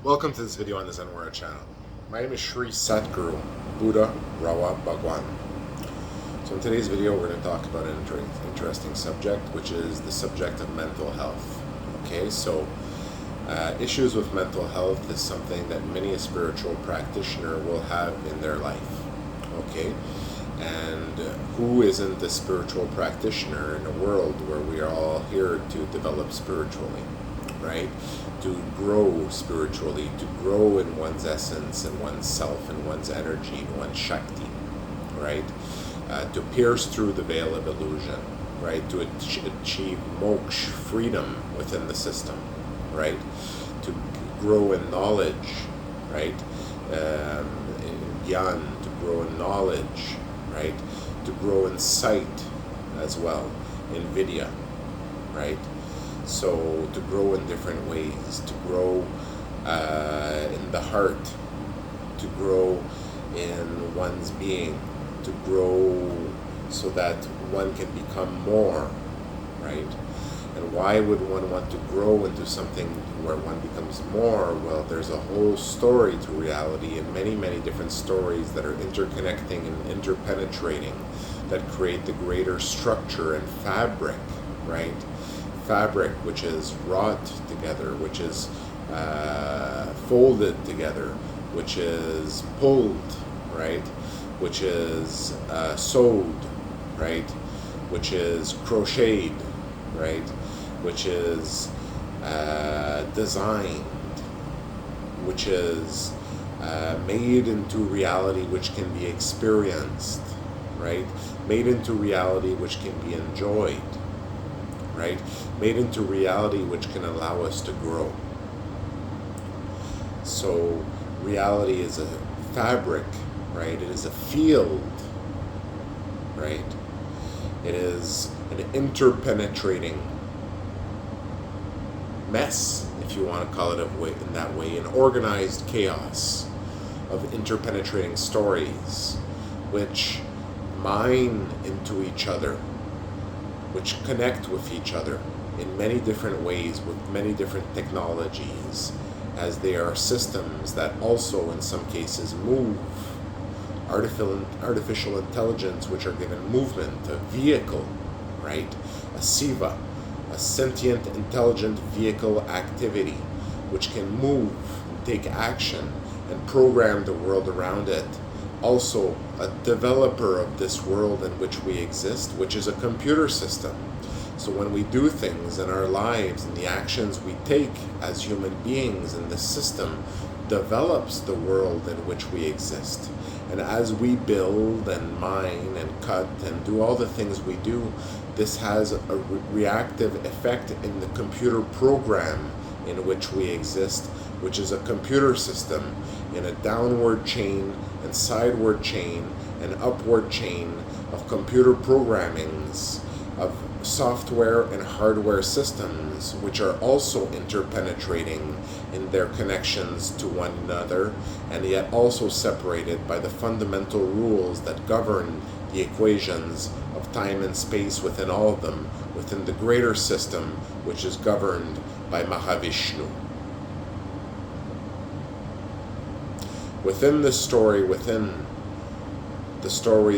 Welcome to this video on the Zenwara channel. My name is Sri Satguru, Buddha, Rawa, Bhagwan. So in today's video we're going to talk about an interesting subject, which is the subject of mental health. Okay, so issues with mental health is something that many a spiritual practitioner will have in their life. Okay, and who isn't a spiritual practitioner in a world where we are all here to develop spiritually, right? To grow spiritually, to grow in one's essence and one's self and one's energy and one's Shakti, right? To pierce through the veil of illusion, right? To achieve Moksha, freedom within the system, right? To grow in knowledge, right? In Gyan, to grow in knowledge, right? To grow in sight as well, in Vidya, right? So to grow in different ways, to grow in the heart, to grow in one's being, to grow so that one can become more, right? And why would one want to grow into something where one becomes more? Well, there's a whole story to reality and many, many different stories that are interconnecting and interpenetrating that create the greater structure and fabric, right? Fabric which is wrought together, which is folded together, which is pulled, right? Which is sewed, right? Which is crocheted, right? Which is designed, which is made into reality, which can be experienced, right? Made into reality, which can be enjoyed, right? Made into reality which can allow us to grow. So reality is a fabric, right? It is a field, right? It is an interpenetrating mess, if you want to call it in that way, an organized chaos of interpenetrating stories which mine into each other, which connect with each other in many different ways with many different technologies, as they are systems that also in some cases move. Artificial intelligence which are given movement, a vehicle, right? A siva, a sentient intelligent vehicle activity which can move, take action, and program the world around it. Also a developer of this world in which we exist, which is a computer system. So when we do things in our lives and the actions we take as human beings in this system develops the world in which we exist. And as we build and mine and cut and do all the things we do, this has a reactive effect in the computer program in which we exist, which is a computer system in a downward chain and sideward chain and upward chain of computer programmings, of software and hardware systems, which are also interpenetrating in their connections to one another, and yet also separated by the fundamental rules that govern the equations of time and space within all of them, within the greater system, which is governed by Mahavishnu. Within the story,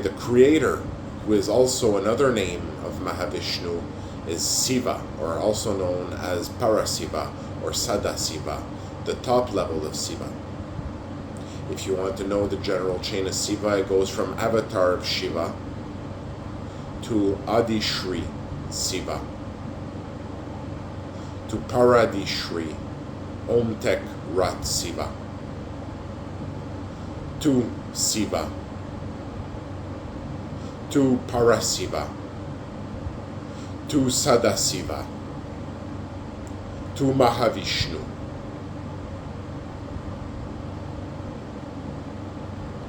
the creator, who is also another name of Mahavishnu, is Siva, or also known as Parasiva or Sadasiva, the top level of Siva. If you want to know the general chain of Siva, it goes from Avatar of Shiva to Adishri Siva to Paradishri Omtek Rat Siva to Siva to Parasiva to Sadasiva to Mahavishnu.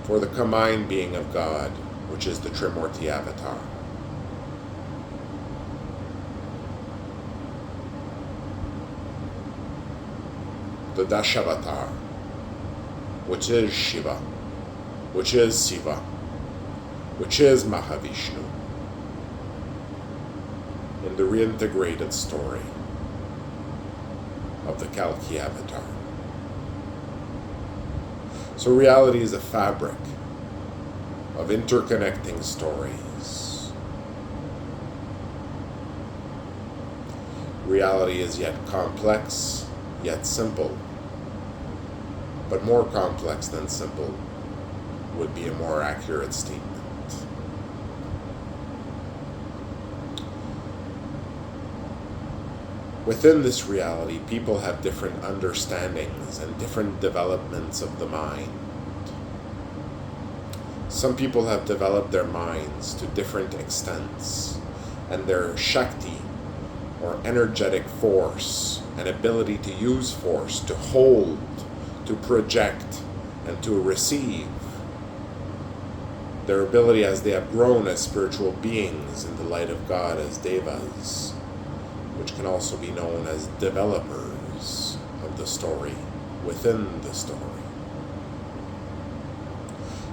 For the combined being of God, which is the Trimurti Avatar. The Dashavatar, which is Shiva, which is Siva, which is Mahavishnu, in the reintegrated story of the Kalki Avatar. So reality is a fabric of interconnecting stories. Reality is yet complex, yet simple. But more complex than simple would be a more accurate statement. Within this reality, people have different understandings and different developments of the mind. Some people have developed their minds to different extents, and their Shakti, or energetic force, and ability to use force, to hold, to project, and to receive, their ability as they have grown as spiritual beings in the light of God, as devas, which can also be known as developers of the story within the story.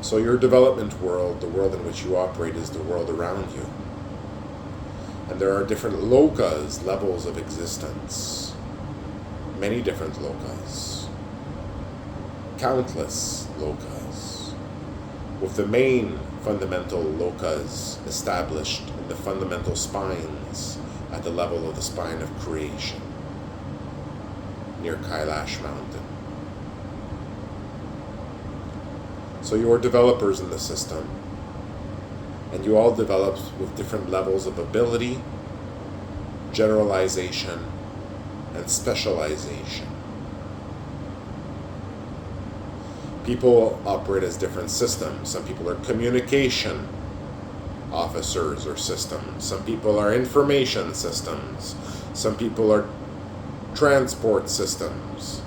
So your development world, the world in which you operate, is the world around you. And there are different lokas, levels of existence. Many different lokas. Countless lokas. With the main fundamental lokas established in the fundamental spines at the level of the spine of creation, near Kailash Mountain. So you are developers in the system, and you all developed with different levels of ability, generalization, and specialization. People operate as different systems. Some people are communication officers or systems. Some people are information systems. Some people are transport systems.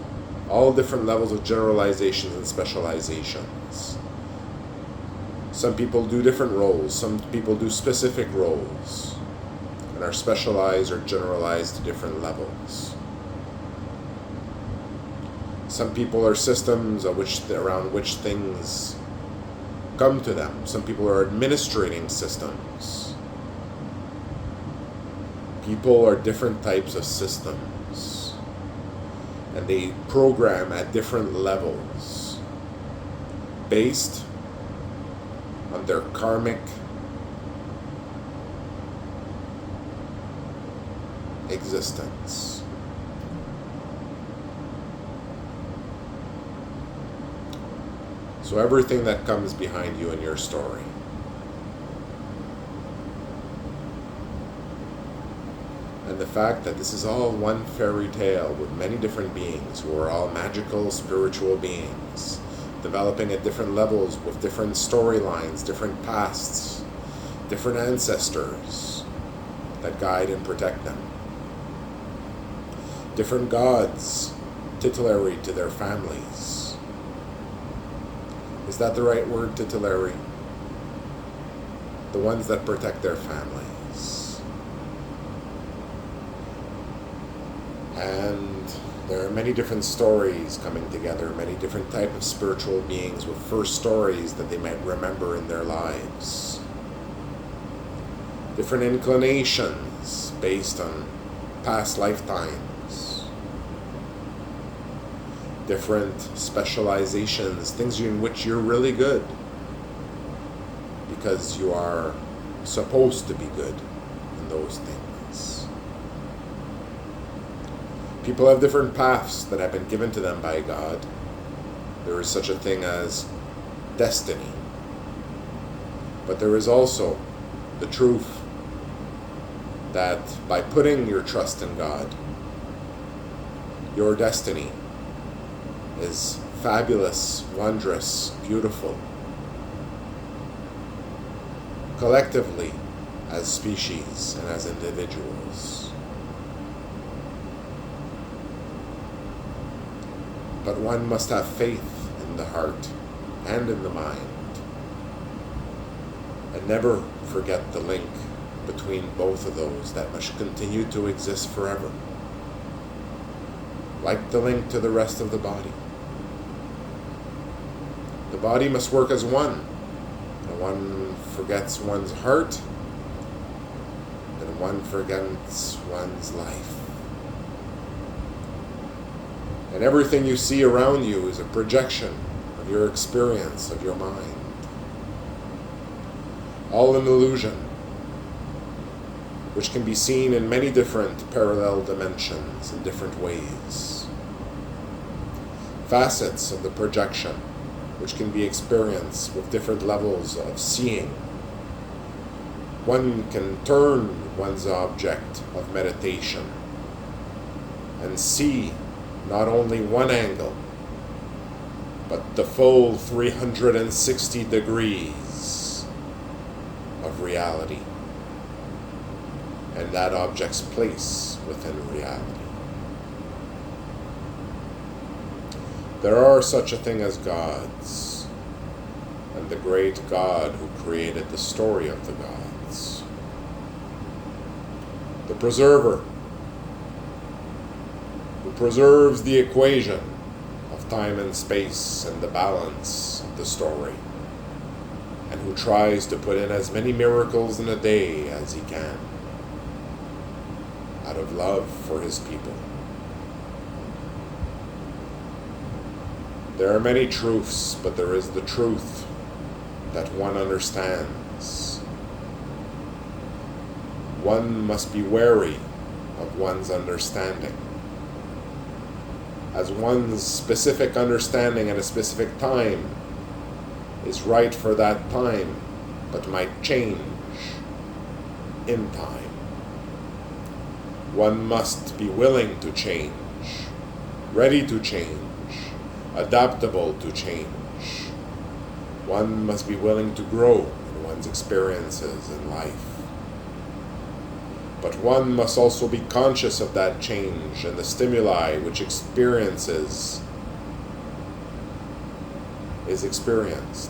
All different levels of generalizations and specializations. Some people do different roles. Some people do specific roles and are specialized or generalized to different levels. Some people are systems around which things come to them. Some people are administrating systems. People are different types of systems, and they program at different levels based on their karmic existence. So everything that comes behind you in your story, and the fact that this is all one fairy tale with many different beings who are all magical spiritual beings, developing at different levels with different storylines, different pasts, different ancestors that guide and protect them, different gods titulary to their families. Is that the right word, titulary? The ones that protect their families. And there are many different stories coming together, many different types of spiritual beings with first stories that they might remember in their lives. Different inclinations based on past lifetimes. Different specializations, things in which you're really good because you are supposed to be good in those things. People have different paths that have been given to them by God. There is such a thing as destiny. But there is also the truth that by putting your trust in God, your destiny is fabulous, wondrous, beautiful. Collectively, as species and as individuals. But one must have faith in the heart and in the mind, and never forget the link between both of those that must continue to exist forever, like the link to the rest of the body. The body must work as one, and one forgets one's heart, and one forgets one's life. And everything you see around you is a projection of your experience, of your mind. All an illusion, which can be seen in many different parallel dimensions in different ways. Facets of the projection, which can be experienced with different levels of seeing. One can turn one's object of meditation and see not only one angle, but the full 360 degrees of reality, and that object's place within reality. There are such a thing as gods, and the great God who created the story of the gods. The preserver, who preserves the equation of time and space and the balance of the story, and who tries to put in as many miracles in a day as he can, out of love for his people. There are many truths, but there is the truth that one understands. One must be wary of one's understanding, as one's specific understanding at a specific time is right for that time, but might change in time. One must be willing to change, ready to change, adaptable to change. One must be willing to grow in one's experiences in life. But one must also be conscious of that change and the stimuli which experiences is experienced.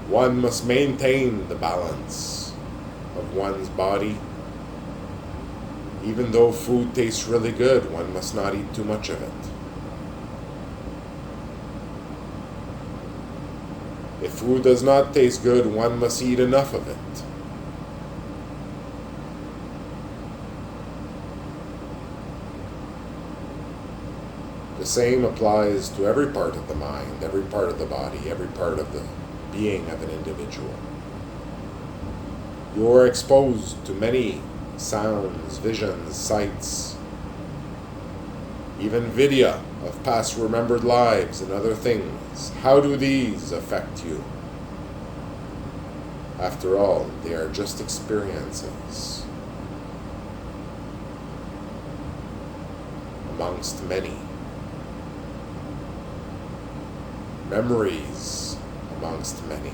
One must maintain the balance of one's body. Even though food tastes really good, one must not eat too much of it. If food does not taste good, one must eat enough of it. The same applies to every part of the mind, every part of the body, every part of the being of an individual. You are exposed to many sounds, visions, sights, even video of past remembered lives and other things. How do these affect you? After all, they are just experiences amongst many. Memories amongst many.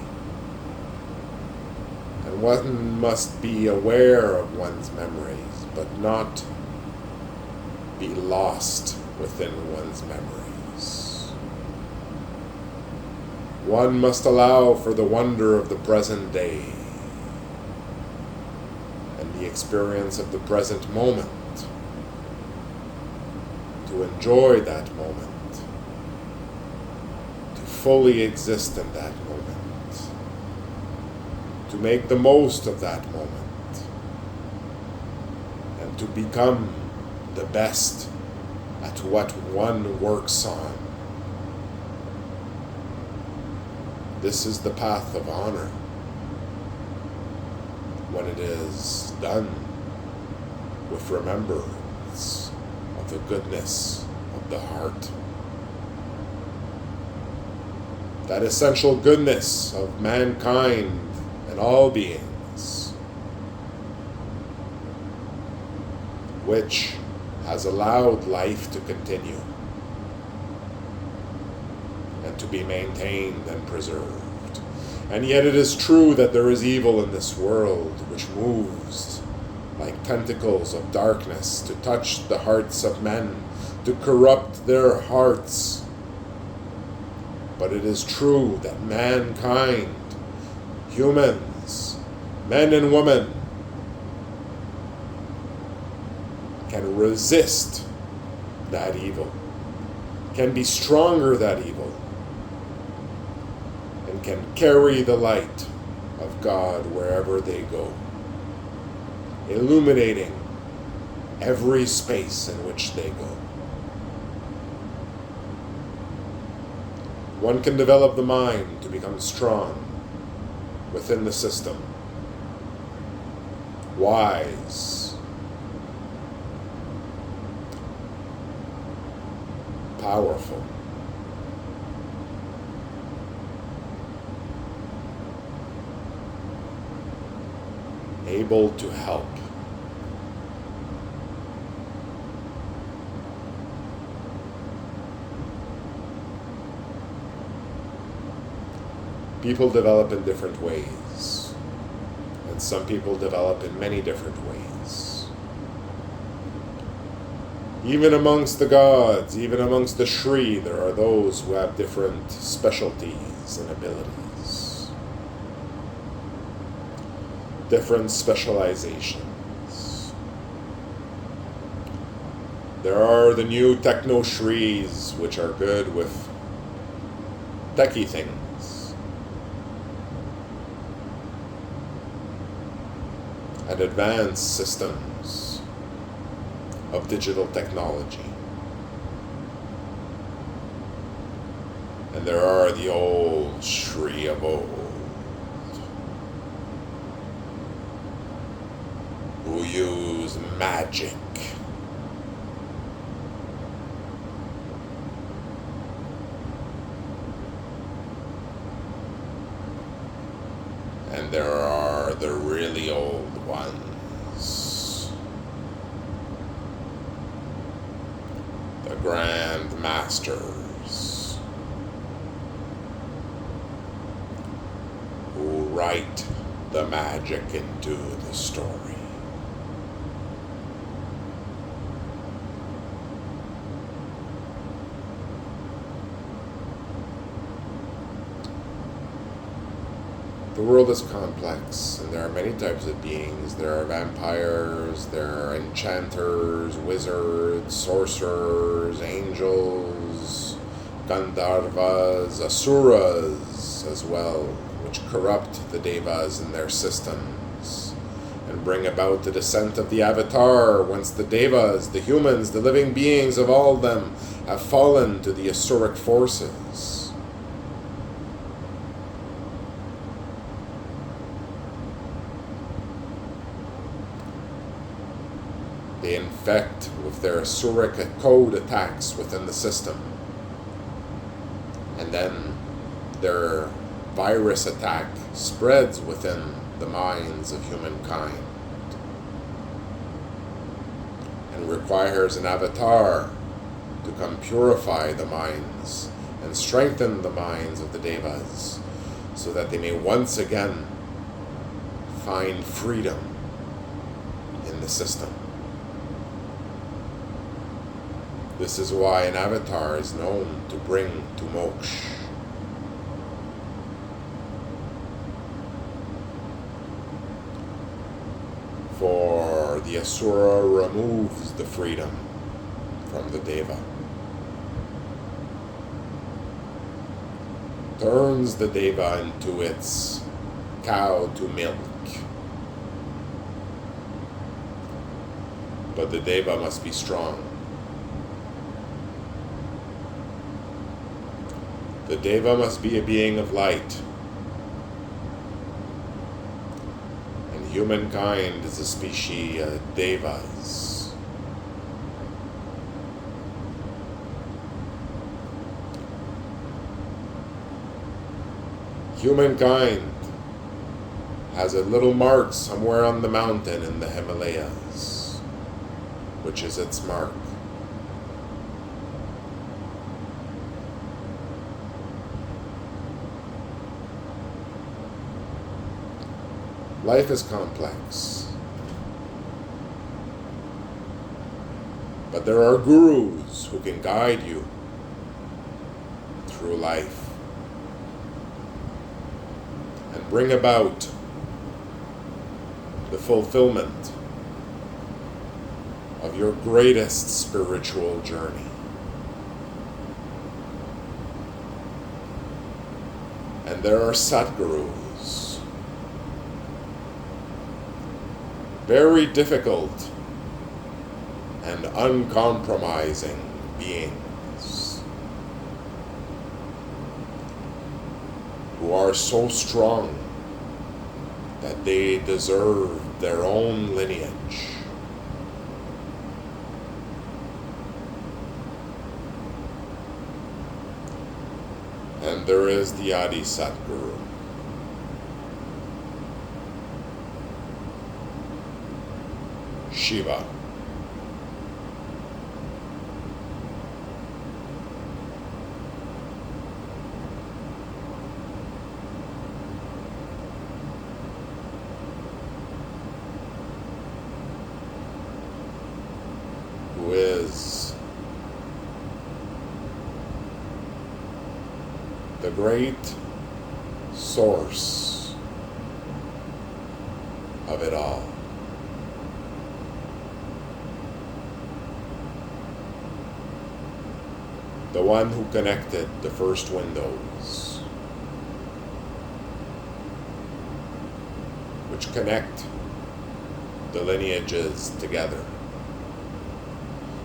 And one must be aware of one's memories, but not be lost within one's memories. One must allow for the wonder of the present day and the experience of the present moment, to enjoy that moment, to fully exist in that moment, to make the most of that moment, and to become the best at what one works on. This is the path of honor when it is done with remembrance of the goodness of the heart. That essential goodness of mankind and all beings, which has allowed life to continue and to be maintained and preserved. And yet it is true that there is evil in this world which moves like tentacles of darkness to touch the hearts of men, to corrupt their hearts. But it is true that mankind, humans, men and women, can resist that evil, can be stronger that evil, and can carry the light of God wherever they go, illuminating every space in which they go. One can develop the mind to become strong within the system, wise, powerful, able to help. People develop in different ways, and some people develop in many different ways. Even amongst the gods, even amongst the Shri, there are those who have different specialties and abilities, different specializations. There are the new techno Shris, which are good with techie things. And advanced systems of digital technology. And there are the old Shri of old, who use magic. And there are the really old ones, the Grand Masters, who write the magic into the story. The world is complex, and there are many types of beings. There are vampires, there are enchanters, wizards, sorcerers, angels, Gandharvas, Asuras as well, which corrupt the Devas in their systems and bring about the descent of the Avatar, whence the Devas, the humans, the living beings of all of them, have fallen to the Asuric forces. They infect with their Asuric code attacks within the system. And then their virus attack spreads within the minds of humankind and requires an avatar to come purify the minds and strengthen the minds of the Devas so that they may once again find freedom in the system. This is why an avatar is known to bring to Moksha. For the Asura removes the freedom from the Deva, turns the Deva into its cow to milk. But the Deva must be strong. The Deva must be a being of light. And humankind is a species of Devas. Humankind has a little mark somewhere on the mountain in the Himalayas, which is its mark. Life is complex, but there are gurus who can guide you through life and bring about the fulfillment of your greatest spiritual journey. And there are Satgurus, very difficult and uncompromising beings who are so strong that they deserve their own lineage. And there is the Adisatguru. Shiva. Who is the great source of it all. The one who connected the first windows, which connect the lineages together.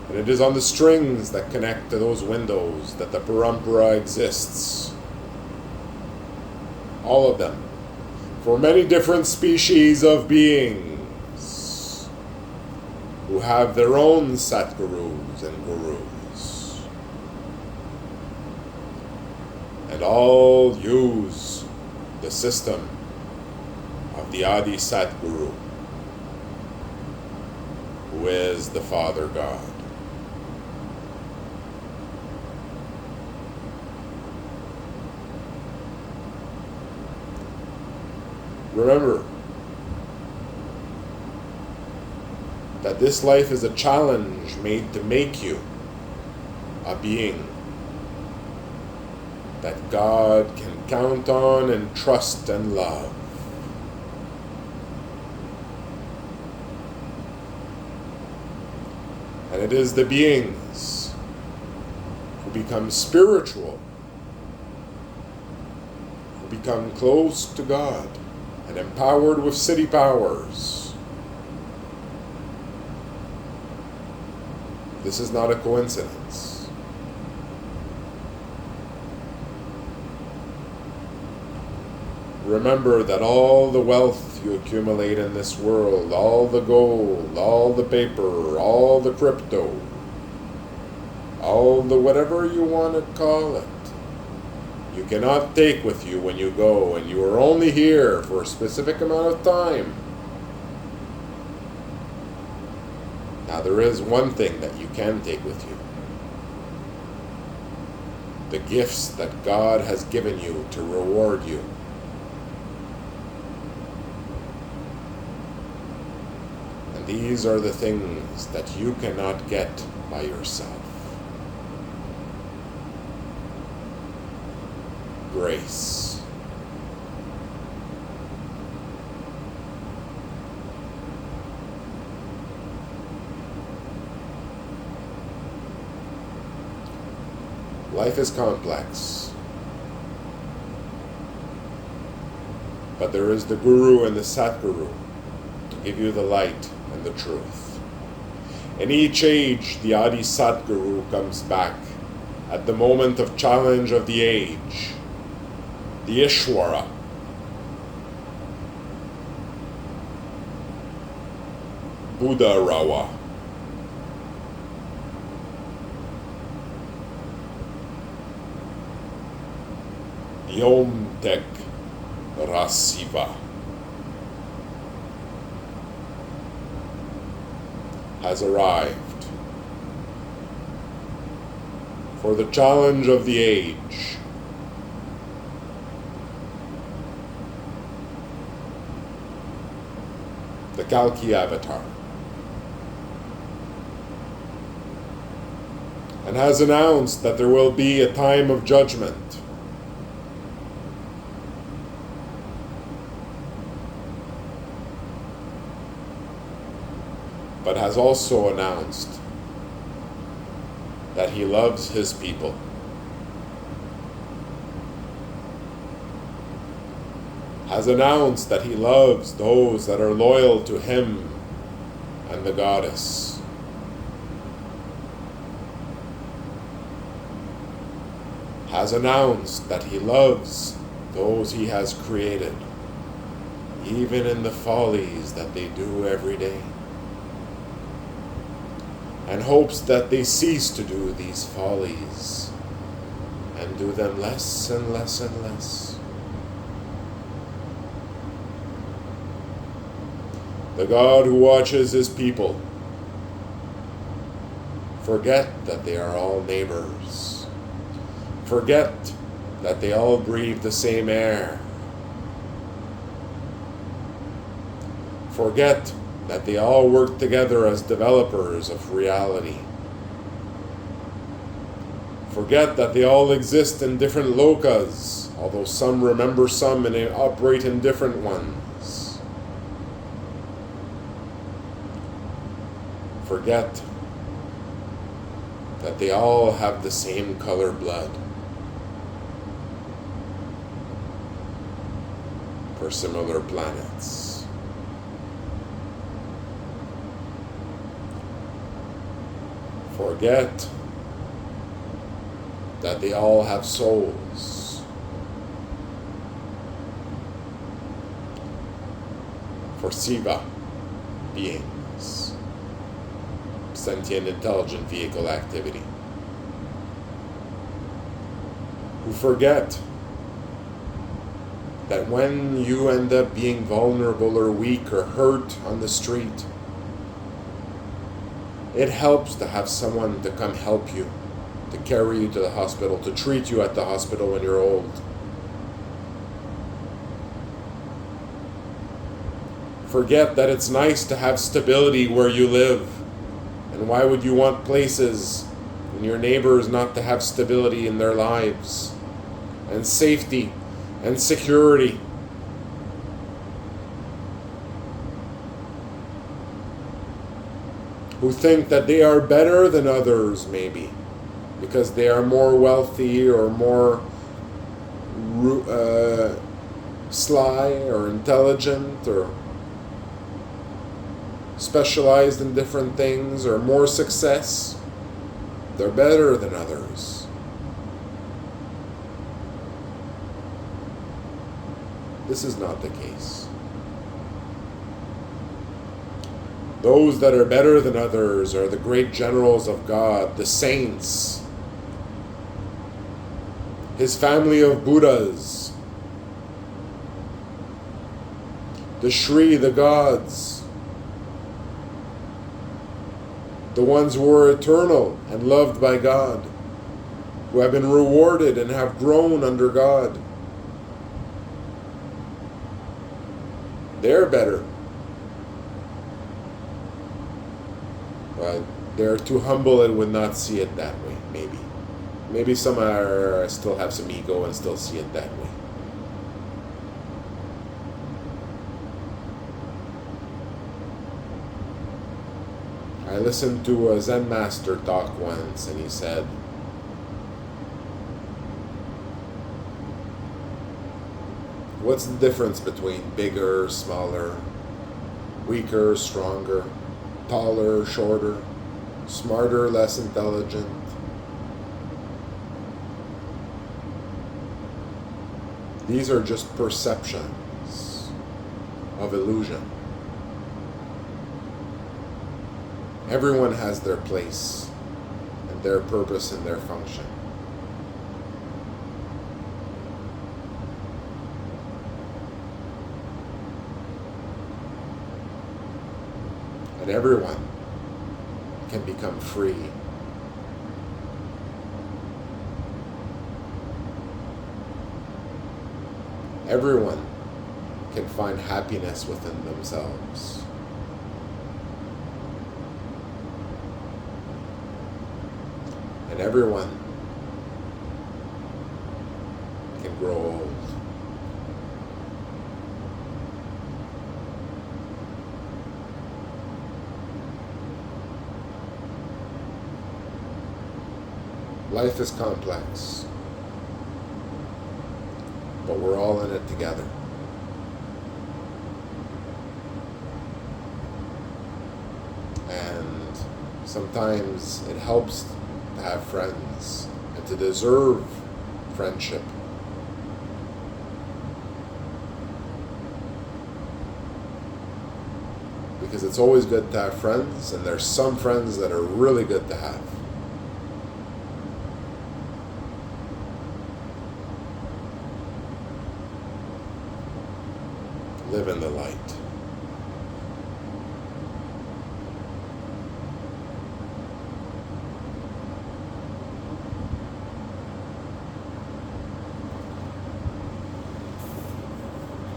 And it is on the strings that connect to those windows that the parampara exists. All of them, for many different species of beings who have their own Satgurus and Gurus. And all use the system of the Adisatguru, who is the Father God. Remember that this life is a challenge made to make you a being that God can count on and trust and love. And it is the beings who become spiritual, who become close to God and empowered with city powers. This is not a coincidence. Remember that all the wealth you accumulate in this world, all the gold, all the paper, all the crypto, all the whatever you want to call it, you cannot take with you when you go, and you are only here for a specific amount of time. Now there is one thing that you can take with you. The gifts that God has given you to reward you. And these are the things that you cannot get by yourself. Grace. Life is complex, but there is the Guru and the Satguru to give you the light and the truth. In each age, the Adisatguru comes back at the moment of challenge of the age. The Ishwara, Buddha Rawa, the Om Tek Rasiva has arrived for the challenge of the age. The Kalki Avatar, and has announced that there will be a time of judgment. But has also announced that he loves his people. Has announced that he loves those that are loyal to him and the goddess. Has announced that he loves those he has created, even in the follies that they do every day, and hopes that they cease to do these follies and do them less and less and less. The God who watches his people forget that they are all neighbors. Forget that they all breathe the same air. Forget that they all work together as developers of reality. Forget that they all exist in different lokas, although some remember some and they operate in different ones. Forget that they all have the same color blood for similar planets. Forget that they all have souls for Siva beings, sentient intelligent vehicle activity, who forget that when you end up being vulnerable or weak or hurt on the street, it helps to have someone to come help you, to carry you to the hospital, to treat you at the hospital when you're old. Forget that it's nice to have stability where you live. And why would you want places and your neighbors not to have stability in their lives and safety and security? Who think that they are better than others, maybe, because they are more wealthy or more sly or intelligent or specialized in different things or more success. They're better than others. This is not the case. Those that are better than others are the great generals of God, the saints, his family of Buddhas, the Shri, the gods, the ones who are eternal and loved by God, who have been rewarded and have grown under God. They're better. But they're too humble and would not see it that way, maybe. Maybe some still have some ego and still see it that way. I listened to a Zen master talk once, and he said, what's the difference between bigger, smaller, weaker, stronger, taller, shorter, smarter, less intelligent? These are just perceptions of illusion. Everyone has their place and their purpose and their function. And everyone can become free. Everyone can find happiness within themselves. And everyone can grow old. Life is complex, but we're all in it together. And sometimes it helps to have friends and to deserve friendship. because it's always good to have friends, and there's some friends that are really good to have. Live in the light.